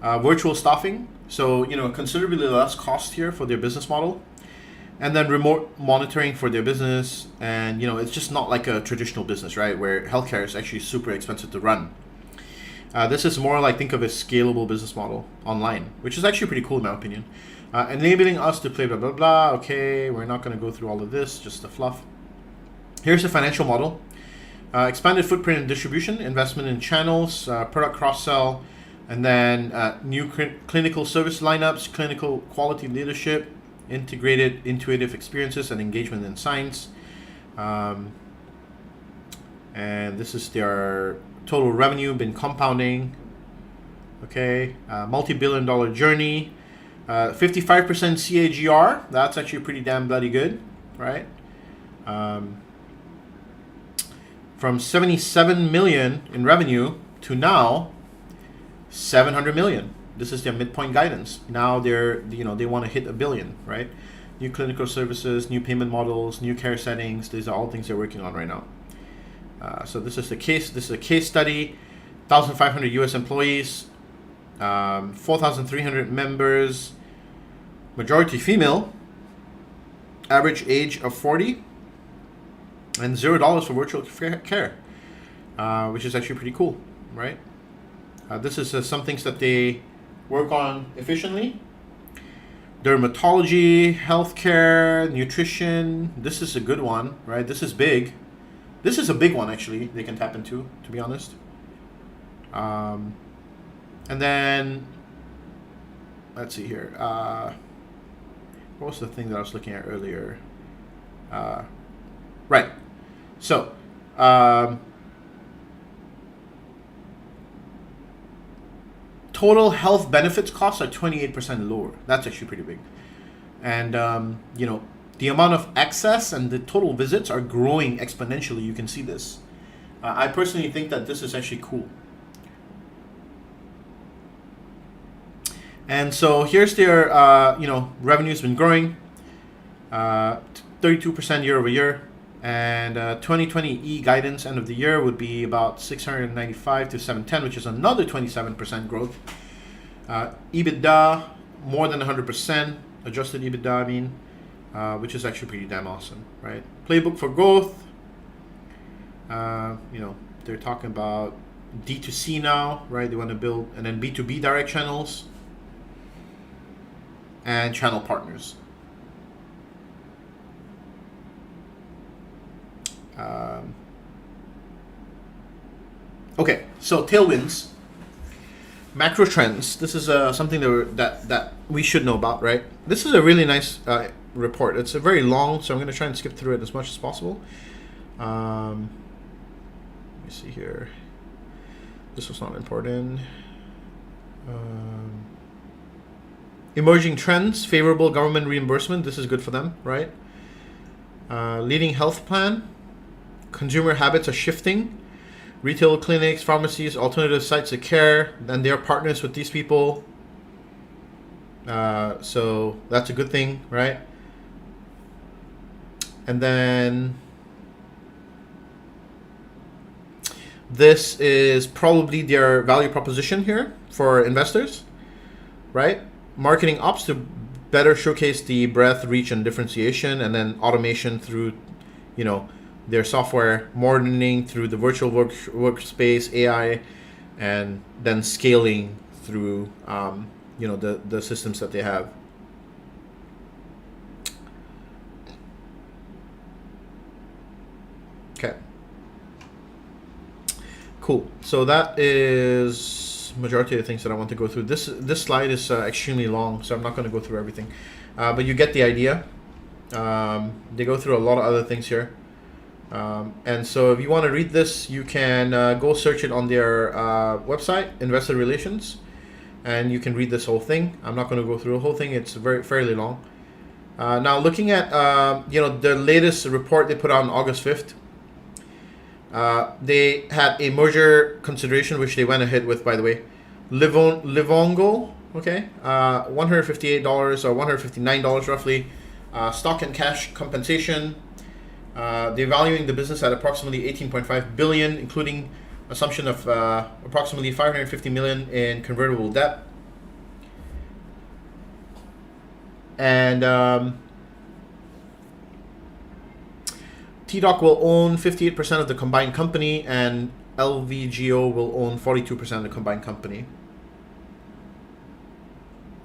virtual staffing, so considerably less cost here for their business model, and then remote monitoring for their business. And it's just not like a traditional business, right, where healthcare is actually super expensive to run. This is more like, think of a scalable business model online, which is actually pretty cool in my opinion. Enabling us to play blah blah blah. Okay, we're not going to go through all of this, just the fluff. Here's the financial model. Expanded footprint and distribution, investment in channels, product cross-sell, and then new clinical service lineups, clinical quality leadership, integrated intuitive experiences, and engagement in science. And this is their total revenue, been compounding. Okay, multi-billion-dollar journey, 55% CAGR. That's actually pretty damn bloody good, right? From 77 million in revenue to now 700 million. This is their midpoint guidance. Now they want to hit $1 billion, right? New clinical services, new payment models, new care settings. These are all things they're working on right now. So this is the case. This is a case study. 1,500 US employees, 4,300 members, majority female, average age of 40, and $0 for virtual care, which is actually pretty cool, right? This is some things that they work on efficiently. Dermatology, healthcare, nutrition. This is a good one, right? This is big. This is a big one, actually, they can tap into, to be honest. And then, let's see here. What was the thing that I was looking at earlier? Right. So, total health benefits costs are 28% lower. That's actually pretty big. And, the amount of access and the total visits are growing exponentially. You can see this. I personally think that this is actually cool. And so here's their, revenue's been growing 32% year over year. And 2020 E guidance end of the year would be about 695 to 710, which is another 27% growth. EBITDA, more than 100%, adjusted EBITDA, which is actually pretty damn awesome, right? Playbook for growth. They're talking about D2C now, right? They want to build, and then B2B direct channels and channel partners. Okay, so tailwinds, macro trends. This is something that we should know about, right? This is a really nice report. It's a very long, so I'm going to try and skip through it as much as possible. Let me see here. This was not important. Emerging trends, favorable government reimbursement. This is good for them, right? Leading health plan. Consumer habits are shifting. retail clinics, pharmacies, alternative sites of care, and they're partners with these people. So that's a good thing, right? And then this is probably their value proposition here for investors, right? Marketing ops to better showcase the breadth, reach, and differentiation, and then automation through, their software, modeling through the virtual workspace, AI, and then scaling through, the systems that they have. Okay. Cool. So that is majority of the things that I want to go through. This slide is extremely long, so I'm not going to go through everything, but you get the idea. They go through a lot of other things here, and so if you want to read this, you can go search it on their website, Investor Relations, and you can read this whole thing. I'm not going to go through the whole thing. It's fairly long. Now looking at the latest report they put out on August 5th. They had a merger consideration, which they went ahead with, by the way. Livongo, okay, $158 or $159 roughly. Stock and cash compensation. They're valuing the business at approximately $18.5 billion, including assumption of approximately $550 million in convertible debt. And TDOC will own 58% of the combined company, and LVGO will own 42% of the combined company.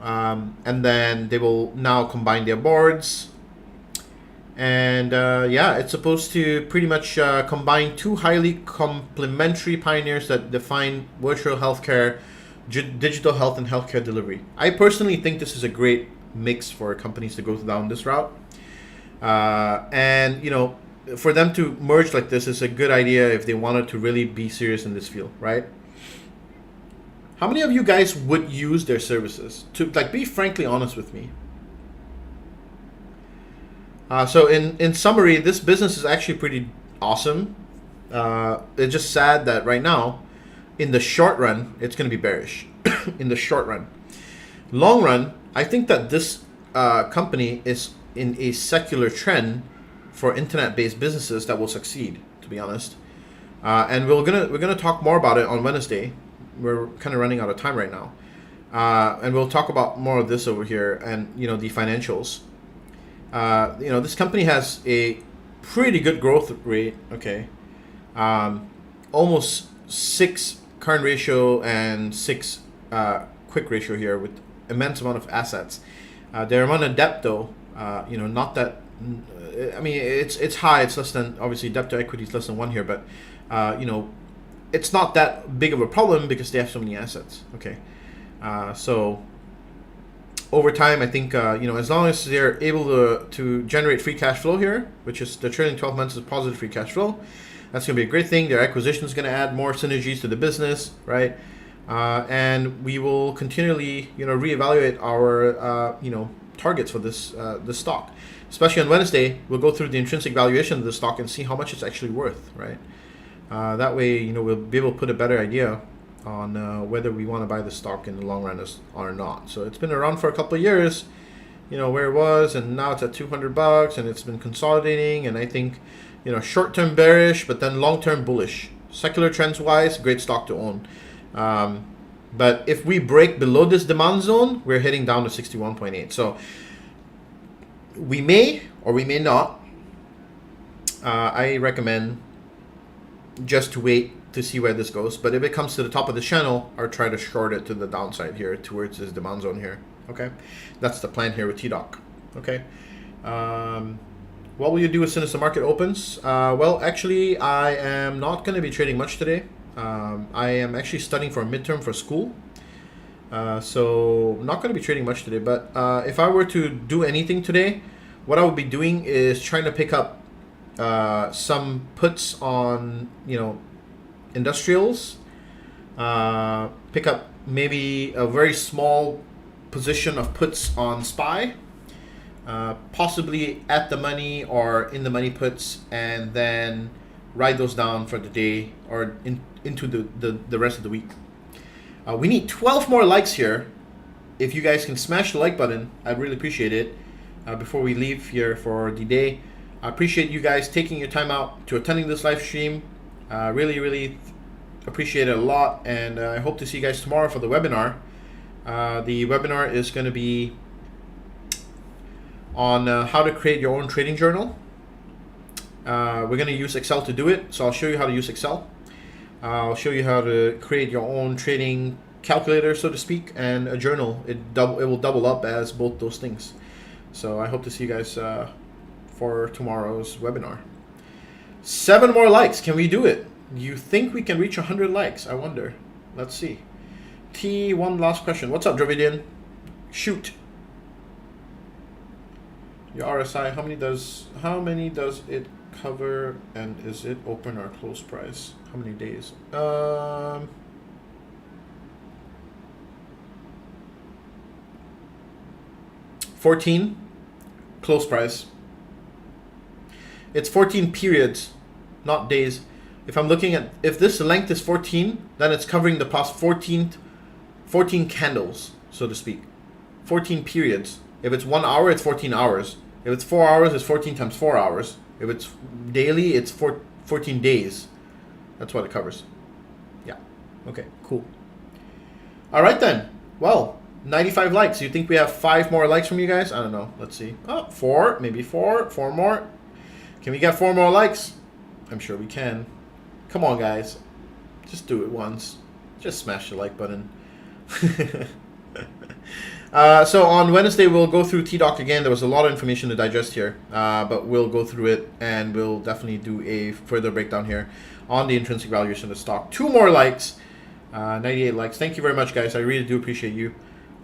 And then they will now combine their boards. And it's supposed to pretty much combine two highly complementary pioneers that define virtual healthcare, digital health, and healthcare delivery. I personally think this is a great mix for companies to go down this route. For them to merge like this is a good idea if they wanted to really be serious in this field, right? How many of you guys would use their services? To be frankly honest with me. So in summary, this business is actually pretty awesome. It's just sad that right now, in the short run, it's going to be bearish. In the short run. Long run, I think that this company is in a secular trend for internet-based businesses that will succeed, to be honest. And we're gonna talk more about it on Wednesday. We're kind of running out of time right now, and we'll talk about more of this over here and the financials. This company has a pretty good growth rate. Okay, almost 6 current ratio and 6 quick ratio here with immense amount of assets. Their amount of debt though, not that. I mean, it's high. It's less than, obviously, debt to equity is less than 1 here, but it's not that big of a problem because they have so many assets. Okay, so over time, I think as long as they're able to generate free cash flow here, which is the trailing 12 months is positive free cash flow, that's going to be a great thing. Their acquisition is going to add more synergies to the business, right? And we will continually reevaluate our targets for this stock. Especially on Wednesday, we'll go through the intrinsic valuation of the stock and see how much it's actually worth, right? That way, we'll be able to put a better idea on whether we want to buy the stock in the long run or not. So it's been around for a couple of years, where it was, and now it's at $200, and it's been consolidating. And I think, short-term bearish, but then long-term bullish. Secular trends-wise, great stock to own. But if we break below this demand zone, we're heading down to 61.8. So we may or we may not. I recommend just to wait to see where this goes. But if it comes to the top of the channel, I'll try to short it to the downside here towards this demand zone here. Okay, that's the plan here with TDOC. Okay, what will you do as soon as the market opens? Well, actually, I am not going to be trading much today. I am actually studying for a midterm for school. So not going to be trading much today, but if I were to do anything today, what I would be doing is trying to pick up some puts on industrials, pick up maybe a very small position of puts on SPY, possibly at the money or in the money puts, and then ride those down for the day or into the rest of the week. We need 12 more likes here. If you guys can smash the like button, I'd really appreciate it before we leave here for the day. I appreciate you guys taking your time out to attending this live stream. Really appreciate it a lot, and I hope to see you guys tomorrow for the webinar. The webinar is going to be on how to create your own trading journal. We're going to use Excel to do it, so I'll show you how to use Excel. I'll show you how to create your own trading calculator, so to speak, and a journal. It will double up as both those things. So I hope to see you guys for tomorrow's webinar. 7 more likes. Can we do it? You think we can reach 100 likes? I wonder. Let's see. One last question. What's up, Dravidian? Shoot. Your RSI. How many does it cover, and is it open or close price? How many days? 14 close price. It's 14 periods, not days. If I'm looking at, if this length is 14, then it's covering the past 14 candles, so to speak. 14 periods. If it's 1 hour, it's 14 hours. If it's 4 hours, it's 14 times 4 hours. If it's daily, it's 14 days. That's what it covers. Yeah. Okay, cool. All right then. Well, 95 likes. You think we have 5 more likes from you guys? I don't know. Let's see. Oh, 4, maybe 4 more. Can we get 4 more likes? I'm sure we can. Come on, guys. Just do it once. Just smash the like button. So on Wednesday, we'll go through TDOC again. There was a lot of information to digest here, but we'll go through it, and we'll definitely do a further breakdown here on the intrinsic valuation of the stock. 2 more likes. 98 likes. Thank you very much, guys. I really do appreciate you.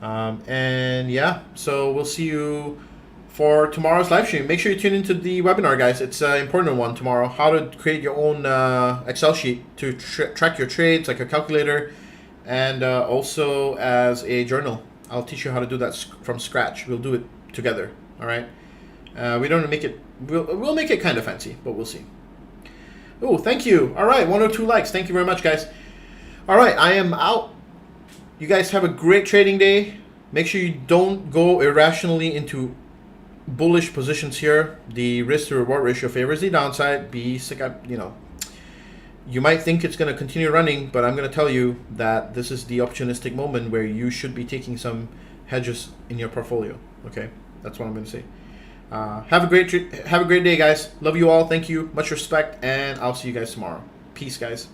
And yeah, so we'll see you for tomorrow's live stream. Make sure you tune into the webinar, guys. It's an important one tomorrow. How to create your own Excel sheet to track your trades, like a calculator, and also as a journal. I'll teach you how to do that from scratch. We'll do it together. All right. We don't make it. We'll make it kind of fancy, but we'll see. Oh, thank you. All right, 1 or 2 likes. Thank you very much, guys. All right, I am out. You guys have a great trading day. Make sure you don't go irrationally into bullish positions here. The risk to reward ratio favors the downside. You might think it's going to continue running, but I'm going to tell you that this is the opportunistic moment where you should be taking some hedges in your portfolio. Okay, that's what I'm going to say. Have a great day, guys. Love you all. Thank you. Much respect, and I'll see you guys tomorrow. Peace, guys.